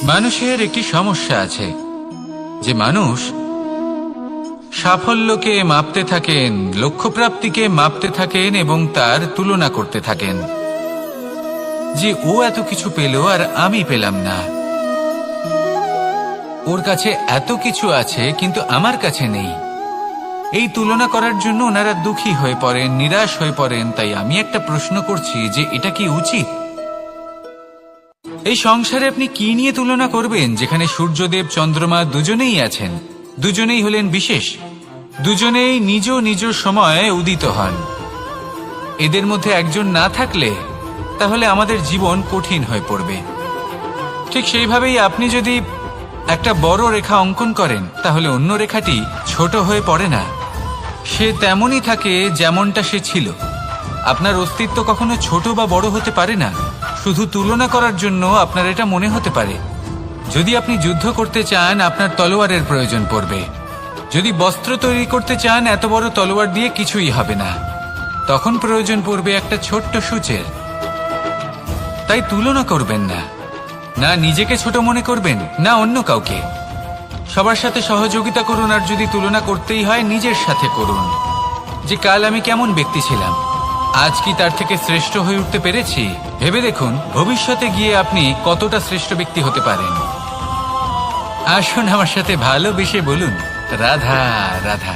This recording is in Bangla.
মানুষের একটি সমস্যা আছে যে মানুষ সাফল্যকে মাপতে থাকেন, লক্ষ্যপ্রাপ্তিকে মাপতে থাকেন এবং তার তুলনা করতে থাকেন যে ও এত কিছু পেল আর আমি পেলাম না, ওর কাছে এত কিছু আছে কিন্তু আমার কাছে নেই। এই তুলনা করার জন্য ওনারা দুঃখী হয়ে পড়েন, নিরাশ হয়ে পড়েন। তাই আমি একটা প্রশ্ন করছি যে এটা কি উচিত? এই সংসারে আপনি কি নিয়ে তুলনা করবেন, যেখানে সূর্যদেব চন্দ্রমা দুজনেই আছেন, দুজনেই হলেন বিশেষ, দুজনেই নিজ নিজ সময়ে উদিত হন। এদের মধ্যে একজন না থাকলে তাহলে আমাদের জীবন কঠিন হয়ে পড়বে। ঠিক সেইভাবেই আপনি যদি একটা বড় রেখা অঙ্কন করেন তাহলে অন্য রেখাটি ছোট হয়ে পড়ে না, সে তেমনই থাকে যেমনটা সে ছিল। আপনার অস্তিত্ব কখনো ছোট বা বড় হতে পারে না। শুধু তুলনা করার জন্য আপনার এটা মনে হতে পারে। যদি আপনি যুদ্ধ করতে চান আপনার তলোয়ারের প্রয়োজন পড়বে। যদি বস্ত্র তৈরি করতে চান এত বড় তলোয়ার দিয়ে কিছুই হবে না, তখন প্রয়োজন পড়বে একটা ছোট্ট সূচের। তাই তুলনা করবেন না, না নিজেকে ছোট মনে করবেন না অন্য কাউকে। সবার সাথে সহযোগিতা করুন, আর যদি তুলনা করতেই হয় নিজের সাথে করুন যে কাল আমি কেমন ব্যক্তি ছিলাম, আজ কি তার থেকে শ্রেষ্ঠ হয়ে উঠতে পেরেছি। ভেবে দেখুন ভবিষ্যতে গিয়ে আপনি কতটা শ্রেষ্ঠ ব্যক্তি হতে পারেন। আসুন আমার সাথে ভালোবেসে বলুন রাধা রাধা।